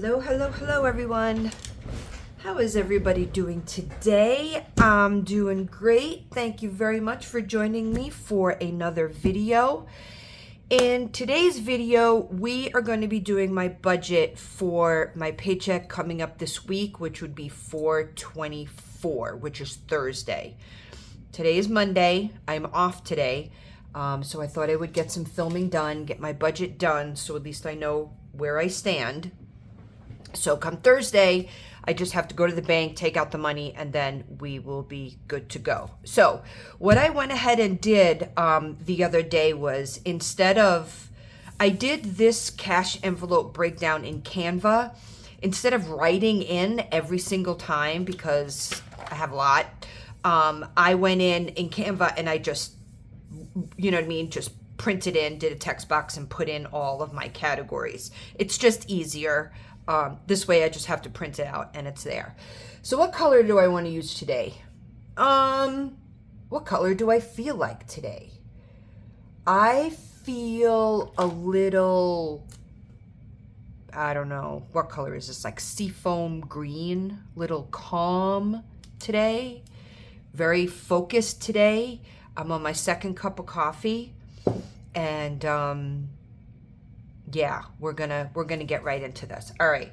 Hello, everyone. How is everybody doing today? I'm doing great. Thank you very much for joining me for another video. In today's video, we are going to be doing my budget for my paycheck coming up this week, which would be 4/24, which is Thursday. Today is Monday. I'm off today. So I thought I would get some filming done, get my budget done, so at least I know where I stand. So come Thursday, I just have to go to the bank, take out the money, and then we will be good to go. So what I went ahead and did the other day was I did this cash envelope breakdown in Canva. Instead of writing in every single time, because I have a lot, I went in Canva and I just, just printed in, did a text box and put in all of my categories. It's just easier. This way I just have to print it out and it's there. So what color do I want to use today? What color do I feel like today? I feel a little, I don't know, what color is this? Like seafoam green, little calm today. Very focused today. I'm on my second cup of coffee and, yeah, we're gonna get right into this. All right,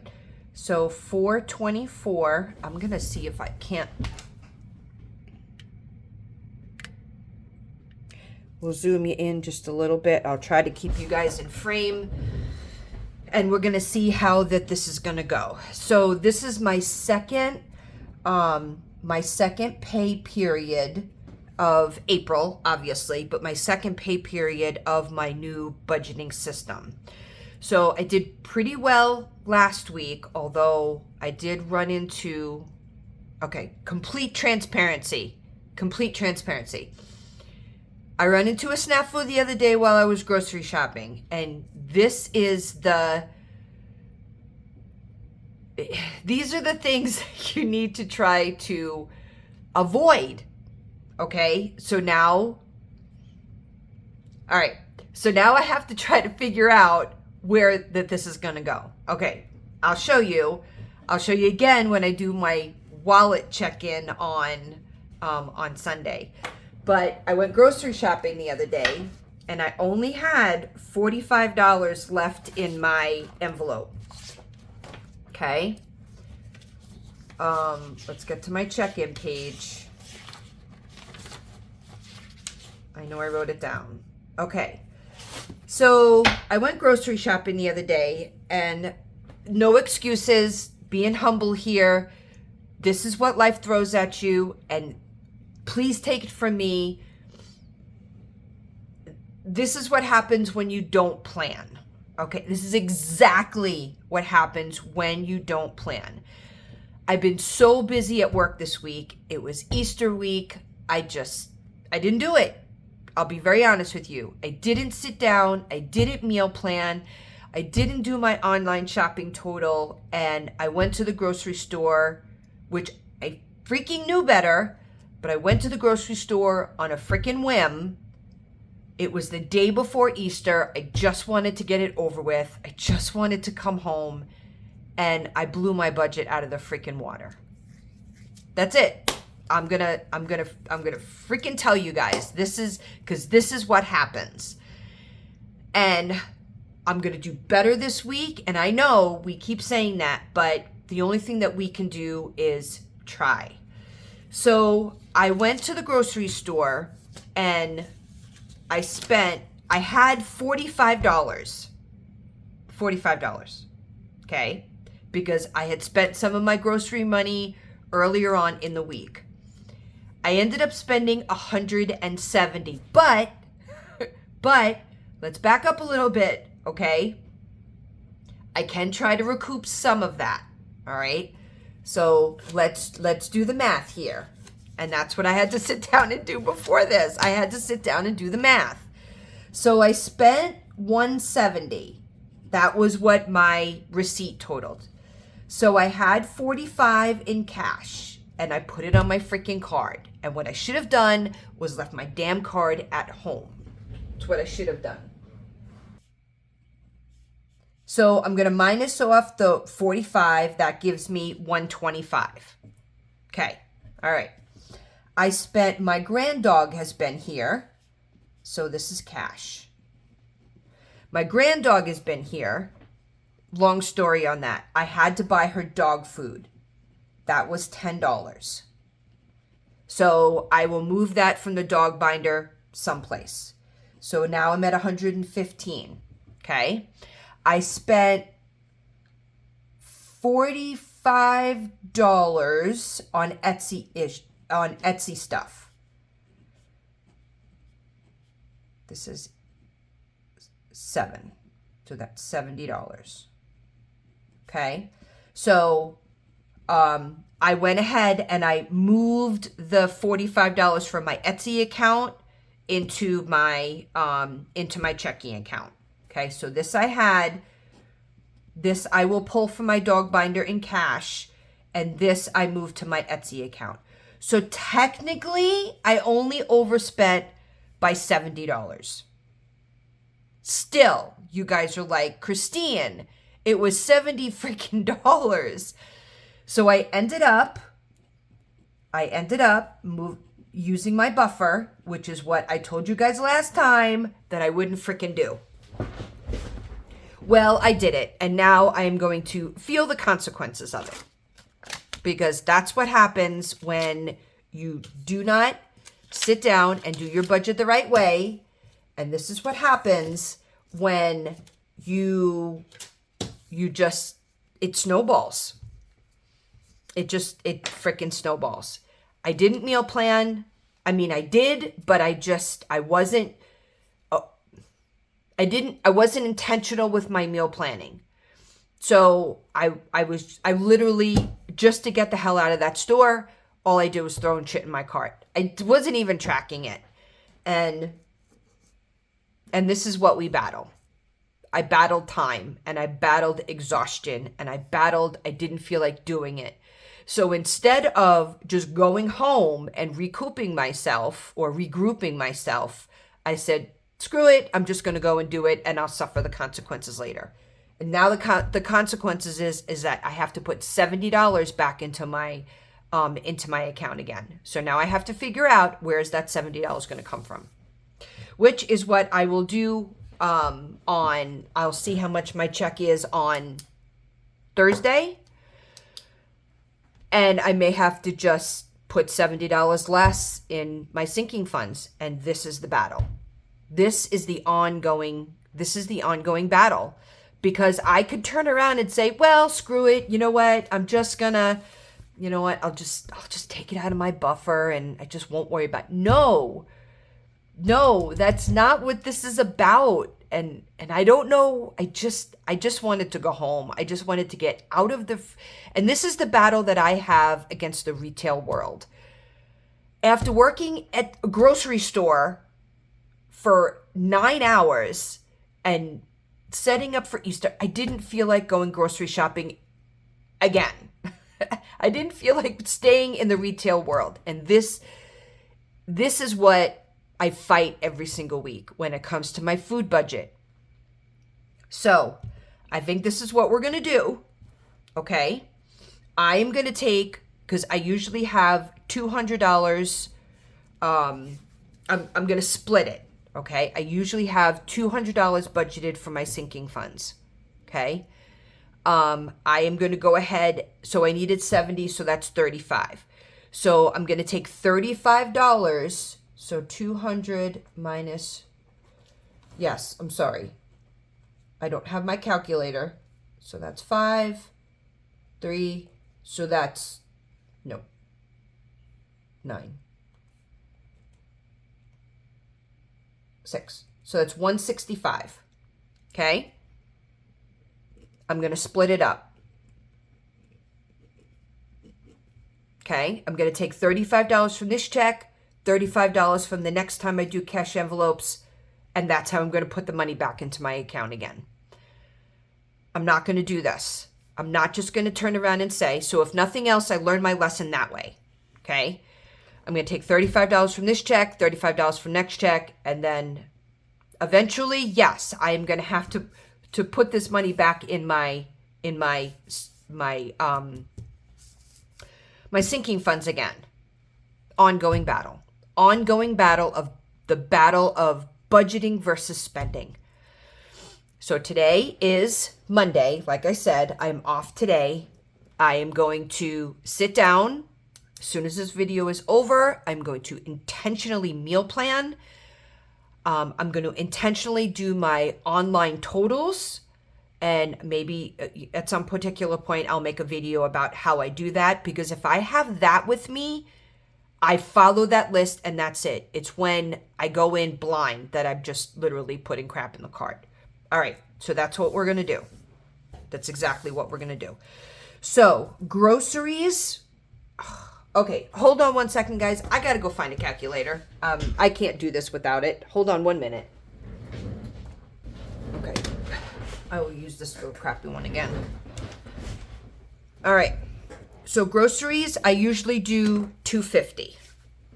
so 4/24. I'm gonna see if I can't. We'll zoom you in just a little bit. I'll try to keep you guys in frame, and we're gonna see how this is gonna go. So this is my second pay period of April, obviously, but my second pay period of my new budgeting system. So I did pretty well last week, although I did run into, complete transparency. I ran into a snafu the other day while I was grocery shopping, and these are the things you need to try to avoid. Okay, so now I have to try to figure out where this is gonna go. Okay, I'll show you again when I do my wallet check-in on Sunday. But I went grocery shopping the other day and I only had $45 left in my envelope. Okay, let's get to my check-in page. I know I wrote it down. Okay. So I went grocery shopping the other day, and no excuses, being humble here. This is what life throws at you, and please take it from me. This is what happens when you don't plan. Okay, this is exactly what happens when you don't plan. I've been so busy at work this week. It was Easter week. I didn't do it. I'll be very honest with you. I didn't sit down. I didn't meal plan. I didn't do my online shopping total. And I went to the grocery store, which I freaking knew better, but I went to the grocery store on a freaking whim. It was the day before Easter. I just wanted to get it over with. I just wanted to come home, and I blew my budget out of the freaking water. That's it. I'm gonna freaking tell you guys. This is what happens. And I'm gonna do better this week. And I know we keep saying that, but the only thing that we can do is try. So I went to the grocery store and I had $45. Okay? Because I had spent some of my grocery money earlier on in the week. I ended up spending $170, but let's back up a little bit, okay? I can try to recoup some of that, all right? So let's do the math here. And that's what I had to sit down and do before this. I had to sit down and do the math. So I spent $170. That was what my receipt totaled. So I had $45 in cash, and I put it on my freaking card. And what I should have done was left my damn card at home. That's what I should have done. So I'm going to minus off the 45. That gives me 125. Okay. All right. My grand dog has been here. So this is cash. My grand dog has been here. Long story on that. I had to buy her dog food. That was $10. So I will move that from the dog binder someplace. So now I'm at 115. Okay. I spent $45 on Etsy stuff. This is 7. So that's $70. Okay. So I went ahead and I moved the $45 from my Etsy account into my checking account. Okay, so this I will pull from my dog binder in cash, and this I moved to my Etsy account. So technically, I only overspent by $70. Still, you guys are like, Christine, it was $70 freaking dollars. So I ended up using my buffer, which is what I told you guys last time that I wouldn't freaking do. Well, I did it, and now I am going to feel the consequences of it. Because that's what happens when you do not sit down and do your budget the right way. And this is what happens when it snowballs. It freaking snowballs. I didn't meal plan. I mean, I did, but I wasn't intentional with my meal planning. So I literally, just to get the hell out of that store, all I did was throwing shit in my cart. I wasn't even tracking it. And this is what we battle. I battled time, and I battled exhaustion, and I didn't feel like doing it. So instead of just going home and recouping myself or regrouping myself, I said, screw it, I'm just going to go and do it, and I'll suffer the consequences later. And now the consequences is that I have to put $70 back into my account again. So now I have to figure out where is that $70 going to come from, which is what I will do. I'll see how much my check is on Thursday, and I may have to just put $70 less in my sinking funds. And this is the battle. This is the ongoing battle, because I could turn around and say, well, screw it. You know what? I'm just gonna, you know what? I'll just take it out of my buffer and I just won't worry about it. No, that's not what this is about. And I don't know. I just wanted to go home. I just wanted to get out of and this is the battle that I have against the retail world. After working at a grocery store for 9 hours and setting up for Easter, I didn't feel like going grocery shopping again. I didn't feel like staying in the retail world. And this is what I fight every single week when it comes to my food budget. So I think this is what we're going to do. Okay. I am going to take, because I usually have $200. I'm going to split it. Okay. I usually have $200 budgeted for my sinking funds. Okay. I am going to go ahead. So I needed 70. So that's 35. So I'm going to take $35. So 200 minus, yes, I'm sorry. I don't have my calculator. So that's 5, 3, so that's, no, 9, 6. So that's 165, okay? I'm going to split it up. Okay, I'm going to take $35 from this check, $35 from the next time I do cash envelopes, and that's how I'm going to put the money back into my account again. I'm not going to do this. I'm not just going to turn around and say, so if nothing else, I learned my lesson that way. Okay? I'm going to take $35 from this check, $35 from next check, and then eventually, yes, I am going to have to to put this money back in my my sinking funds again. Ongoing battle of the battle of budgeting versus spending. So today is Monday. Like I said, I'm off today. I am going to sit down. As soon as this video is over, I'm going to intentionally meal plan. I'm going to intentionally do my online totals. And maybe at some particular point, I'll make a video about how I do that. Because if I have that with me, I follow that list and that's it. It's when I go in blind that I'm just literally putting crap in the cart. All right, so that's what we're going to do. That's exactly what we're going to do. So groceries. Okay, hold on one second, guys. I got to go find a calculator. I can't do this without it. Hold on 1 minute. Okay, I will use this little crappy one again. All right. So groceries, I usually do $2.50.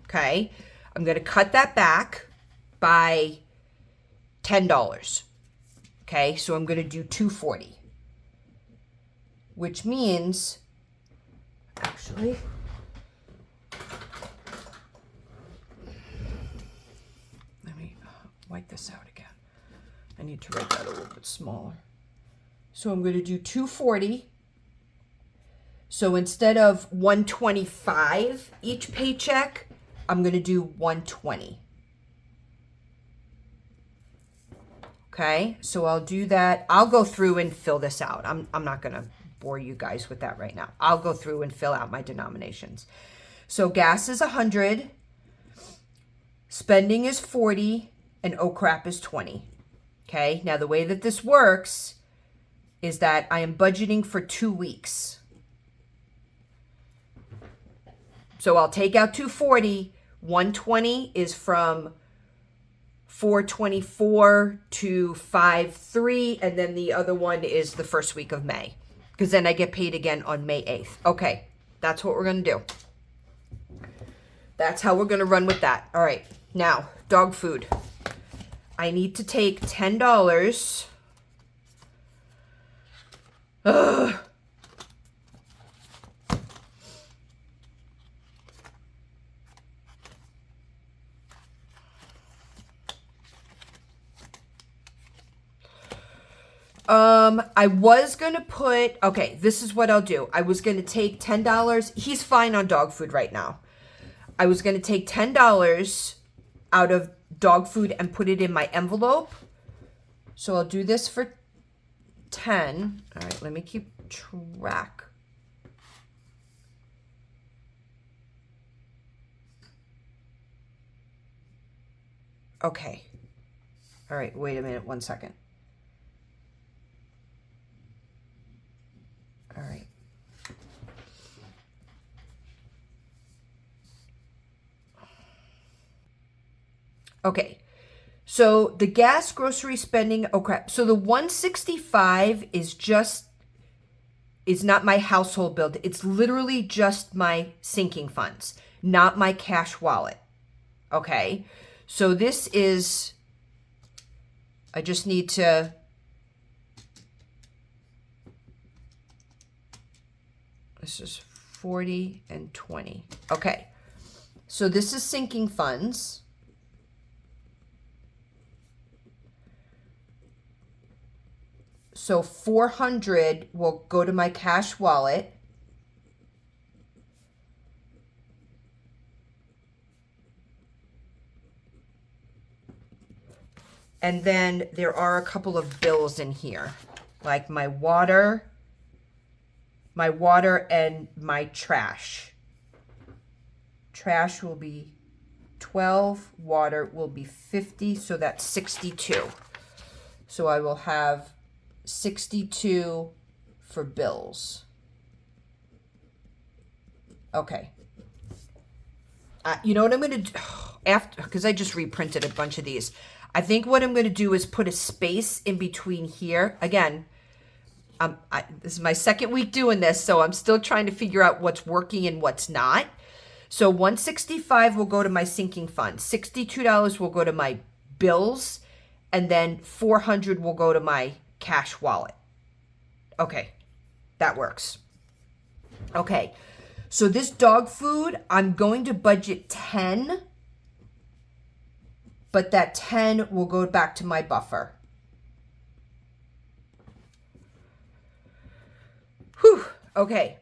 Okay. I'm going to cut that back by $10. Okay. So I'm going to do $2.40, which means actually, let me wipe this out again. I need to write that a little bit smaller. So I'm going to do $2.40. So instead of $125 each paycheck, I'm going to do $120. Okay, so I'll do that. I'll go through and fill this out. I'm not going to bore you guys with that right now. I'll go through and fill out my denominations. So gas is 100, spending is 40, and oh crap is 20. Okay, now the way that this works is that I am budgeting for 2 weeks. So I'll take out 240, 120 is from 4/24 to 5/3, and then the other one is the first week of May, because then I get paid again on May 8th. Okay, that's what we're going to do. That's how we're going to run with that. All right, now, dog food. I need to take $10. Ugh. I was going to put, okay, this is what I'll do. I was going to take $10. He's fine on dog food right now. I was going to take $10 out of dog food and put it in my envelope. So I'll do this for 10. All right, let me keep track. Okay. All right, wait a minute, 1 second. All right. Okay. So the gas grocery spending, oh crap. So the 165 is not my household bill. It's literally just my sinking funds, not my cash wallet. Okay. So this is, I just need to, this is 40 and 20. Okay. So this is sinking funds. So 400 will go to my cash wallet. And then there are a couple of bills in here, like my water and my trash. Trash will be 12, water will be 50, so that's 62. So I will have 62 for bills. Okay. You know what I'm going to do? After, because I just reprinted a bunch of these. I think what I'm going to do is put a space in between here. Again, this is my second week doing this, so I'm still trying to figure out what's working and what's not. So 165 will go to my sinking fund. $62 will go to my bills, and then 400 will go to my cash wallet. Okay, that works. Okay, so this dog food, I'm going to budget 10, but that 10 will go back to my buffer. Whew, okay.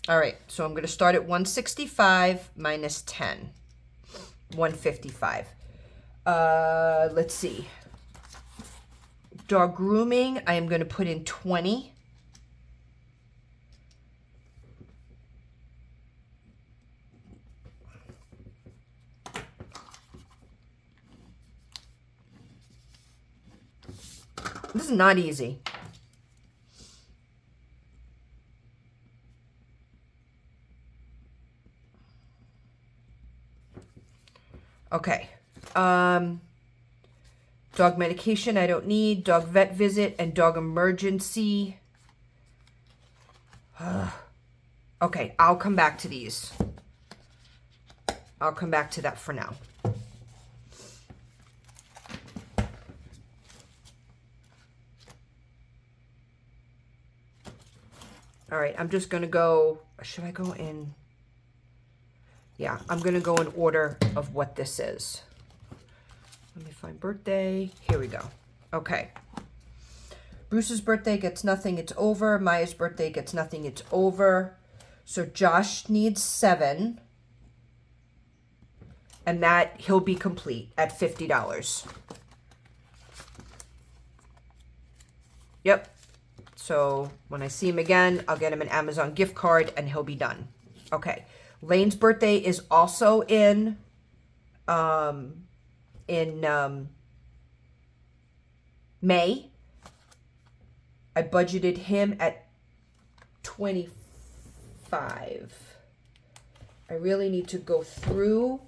All right, so I'm going to start at 165 minus 10, 155. Let's see. Dog grooming, I am going to put in 20. This is not easy. Okay. Dog medication I don't need. Dog vet visit and dog emergency. Okay, I'll come back to these. I'll come back to that for now. All right, I'm just going to go, should I go in? Yeah, I'm going to go in order of what this is. Let me find birthday. Here we go. Okay. Bruce's birthday gets nothing, it's over. Maya's birthday gets nothing, it's over. So Josh needs 7. And that he'll be complete at $50. Yep. So when I see him again, I'll get him an Amazon gift card and he'll be done. Okay. Lane's birthday is also in May. I budgeted him at 25. I really need to go through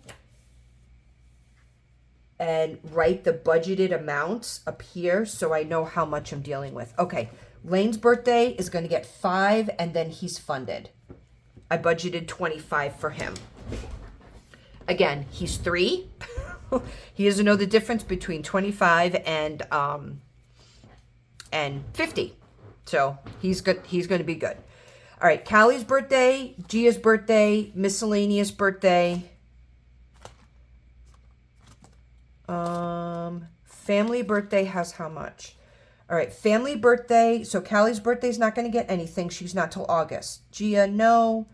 and write the budgeted amounts up here so I know how much I'm dealing with. Okay, Lane's birthday is going to get 5 and then he's funded. I budgeted 25 for him. Again, he's 3. He doesn't know the difference between 25 and 50. So he's good. He's going to be good. All right, Callie's birthday, Gia's birthday, miscellaneous birthday. Family birthday has how much? All right, family birthday. So Callie's birthday is not going to get anything. She's not till August. Gia, no.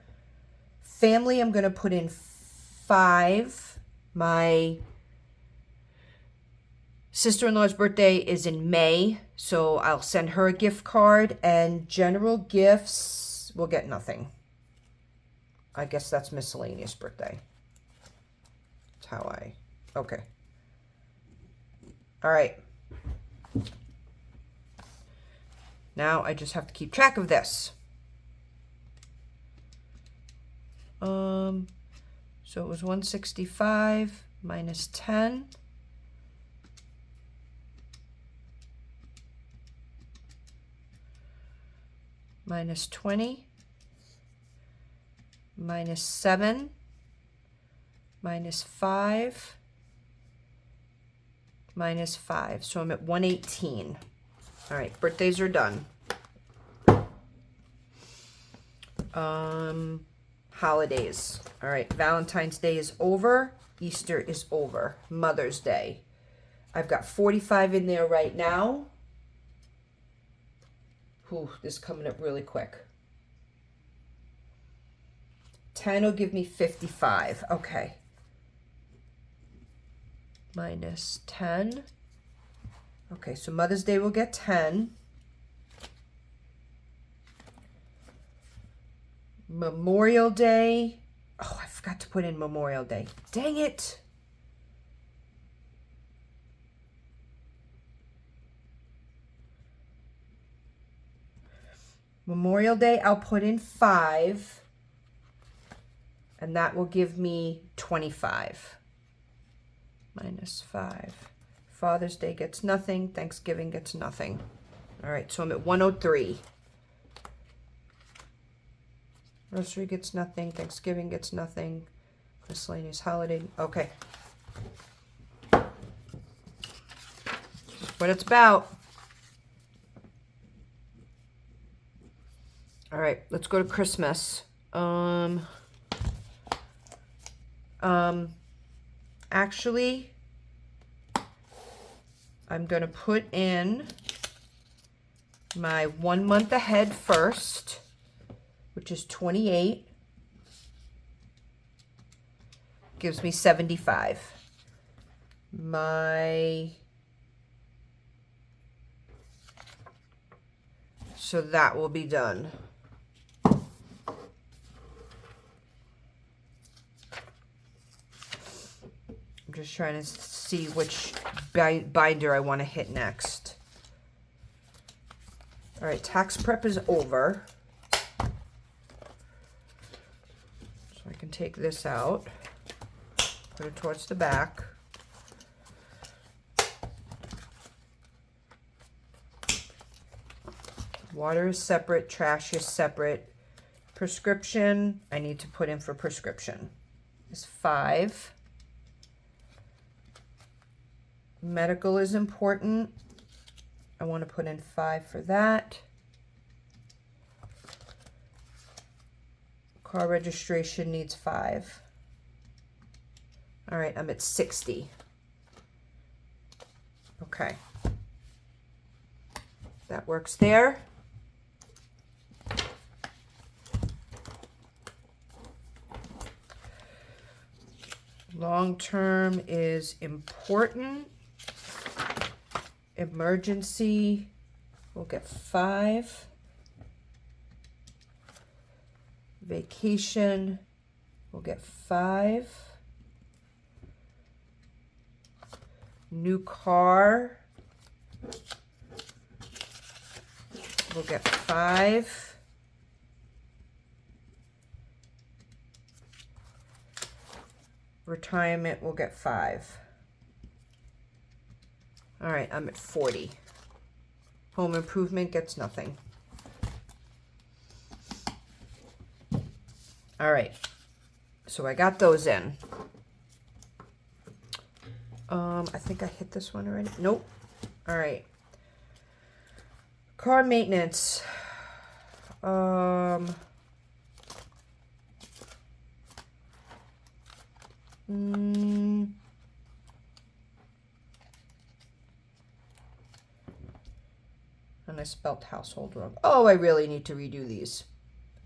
Family, I'm going to put in 5. My sister-in-law's birthday is in May, so I'll send her a gift card. And general gifts will get nothing. I guess that's miscellaneous birthday. That's how I... Okay. All right. Now I just have to keep track of this. So it was 165 minus 10. Minus 20. Minus 7. Minus 5. Minus 5. So I'm at 118. All right, birthdays are done. Holidays. All right, Valentine's Day is over. Easter is over. Mother's Day. I've got 45 in there right now. Whew, this is coming up really quick. 10 will give me 55. Okay. Minus 10. Okay, so Mother's Day will get 10. Memorial Day. Oh, I forgot to put in Memorial Day. Dang it. Memorial Day, I'll put in 5. And that will give me 25. Minus 5. Father's Day gets nothing. Thanksgiving gets nothing. All right, so I'm at 103. Grocery gets nothing. Thanksgiving gets nothing. Miscellaneous holiday. Okay. what it's about. All right, let's go to Christmas. Actually, I'm going to put in my 1 month ahead first, which is 28. Gives me 75. So that will be done. I'm just trying to see which binder I want to hit next. All right, tax prep is over. So I can take this out, put it towards the back. Water is separate, trash is separate. Prescription, I need to put in for prescription, is 5. Medical is important. I want to put in 5 for that. Car registration needs 5. All right, I'm at 60. Okay. That works there. Long term is important. Emergency, we'll get 5. Vacation, we'll get 5. New car, we'll get 5. Retirement, we'll get 5. All right, I'm at 40. Home improvement gets nothing. All right, so I got those in. I think I hit this one already. Nope. All right. Car maintenance. And I spelt household wrong. Oh, I really need to redo these.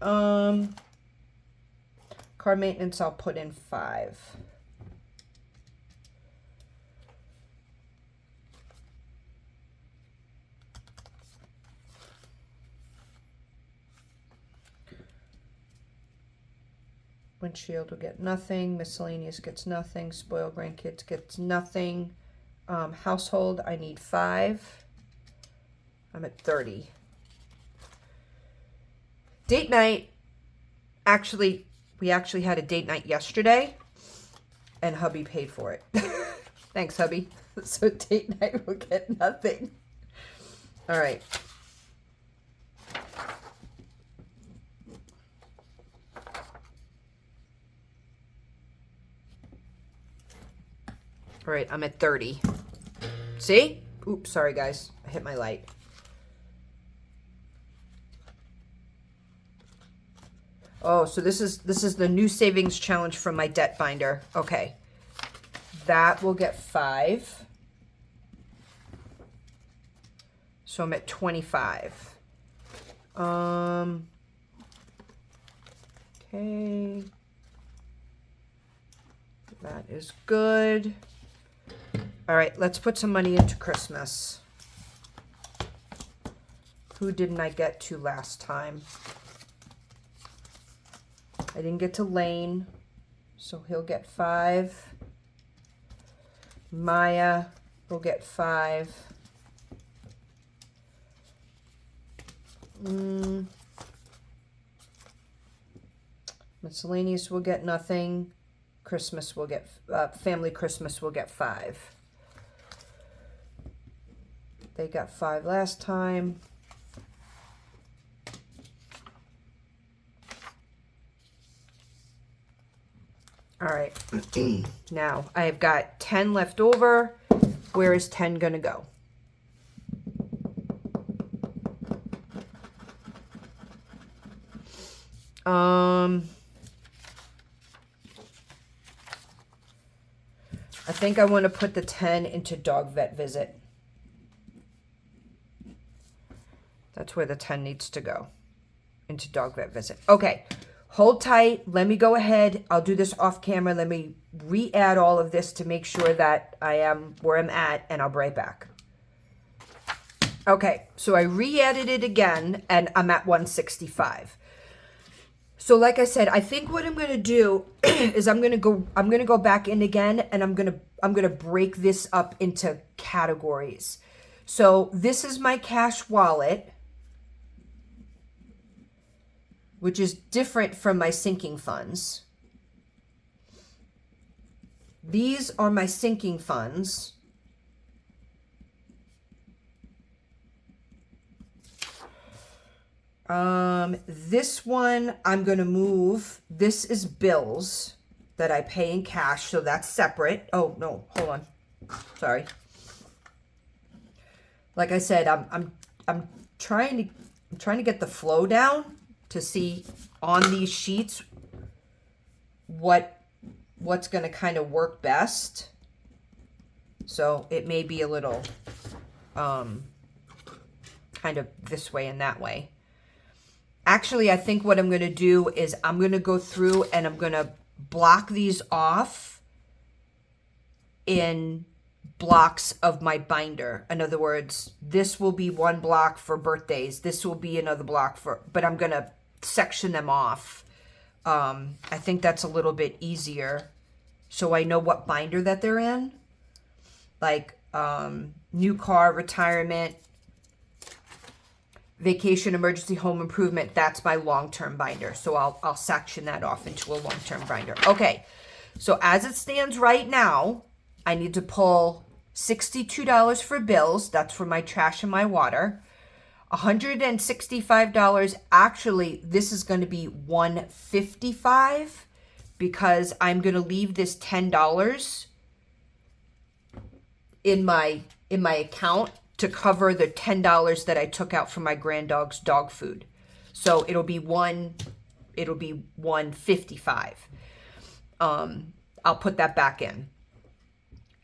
Car maintenance, I'll put in 5. Windshield will get nothing. Miscellaneous gets nothing. Spoiled grandkids gets nothing. Household, I need 5. I'm at 30. Date night. Actually, we actually had a date night yesterday, and hubby paid for it. Thanks, hubby. So date night will get nothing. All right. All right, I'm at 30. See? Oops, sorry guys. I hit my light. Oh, so this is the new savings challenge from my debt binder. Okay. That will get 5. So I'm at 25. Okay. That is good. All right, let's put some money into Christmas. Who didn't I get to last time? I didn't get to Lane, so he'll get 5. Maya will get 5. Miscellaneous will get nothing. Christmas will get, family Christmas will get 5. They got 5 last time. All right, now I've got 10 left over. Where is 10 gonna go? I think I want to put the 10 into dog vet visit. That's where the 10 needs to go, into dog vet visit. Okay, hold tight. Let me go ahead. I'll do this off camera. Let me re-add all of this to make sure that I am where I'm at, and I'll be right back. Okay, so I re-added it again, and I'm at 165. So like I said, I think what I'm going to do is I'm going to go back in again, and I'm going to break this up into categories. So this is my cash wallet, which is different from my sinking funds. These are my sinking funds. This one I'm going to move. This is bills that I pay in cash, so that's separate. Oh, no, hold on. Sorry. Like I said, I'm trying to get the flow down to see on these sheets what's going to kind of work best. So it may be a little kind of this way and that way. Actually, I think what I'm going to do is I'm going to go through and I'm going to block these off in blocks of my binder. In other words, this will be one block for birthdays. This will be another block for, but I'm going to section them off. I think that's a little bit easier, so I know what binder that they're in. Like new car, retirement, vacation, emergency, home improvement. That's my long-term binder. So I'll section that off into a long-term binder. Okay. So as it stands right now, I need to pull $62 for bills. That's for my trash and my water. $165. Actually, this is going to be $155 because I'm going to leave this $10 in my account to cover the $10 that I took out from my granddog's dog food. So it'll be $155. I'll put that back in.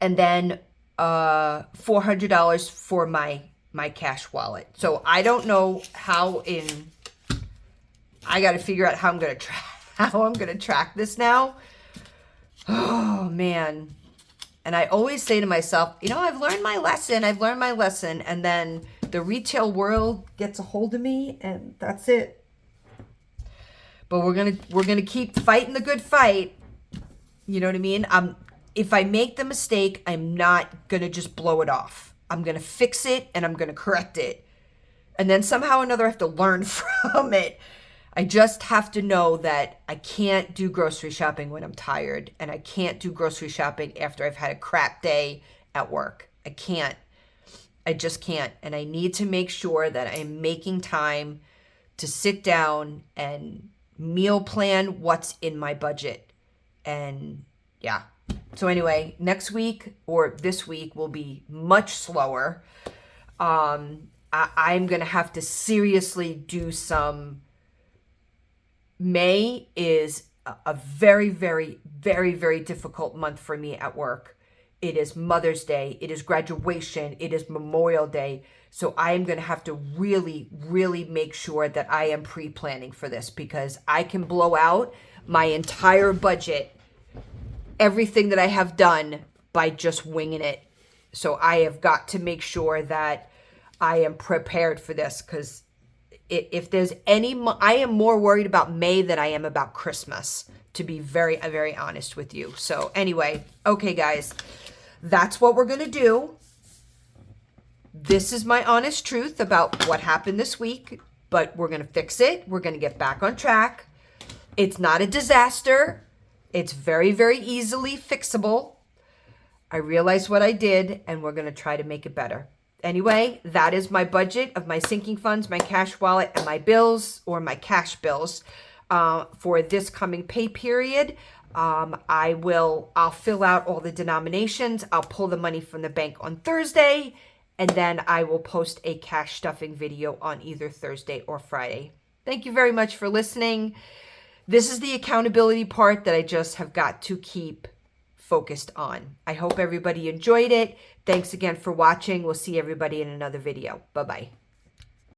And then $400 for my cash wallet. So I don't know how I got to figure out how I'm going to track this now. Oh man. And I always say to myself, I've learned my lesson. And then the retail world gets a hold of me, and that's it. But we're gonna keep fighting the good fight. You know what I mean? If I make the mistake, I'm not gonna just blow it off. I'm gonna fix it and I'm gonna correct it. And then somehow or another I have to learn from it. I just have to know that I can't do grocery shopping when I'm tired, and I can't do grocery shopping after I've had a crap day at work. I can't. I just can't. And I need to make sure that I'm making time to sit down and meal plan what's in my budget. And yeah. So anyway, next week or this week will be much slower. I'm going to have to seriously do some. May is a very, very, very, very difficult month for me at work. It is Mother's Day. It is graduation. It is Memorial Day. So I am going to have to really, really make sure that I am pre-planning for this, because I can blow out my entire budget, everything that I have done, by just winging it. So I have got to make sure that I am prepared for this, because if there's I am more worried about May than I am about Christmas, to be very, very honest with you. So anyway, okay, guys, that's what we're going to do. This is my honest truth about what happened this week, but we're going to fix it. We're going to get back on track. It's not a disaster. It's very, very easily fixable. I realized what I did, and we're going to try to make it better. Anyway, that is my budget of my sinking funds, my cash wallet, and my bills, or my cash bills, for this coming pay period. I'll fill out all the denominations. I'll pull the money from the bank on Thursday, and then I will post a cash stuffing video on either Thursday or Friday. Thank you very much for listening. this is the accountability part that I just have got to keep focused on. I hope everybody enjoyed it. Thanks again for watching. We'll see everybody in another video. Bye-bye.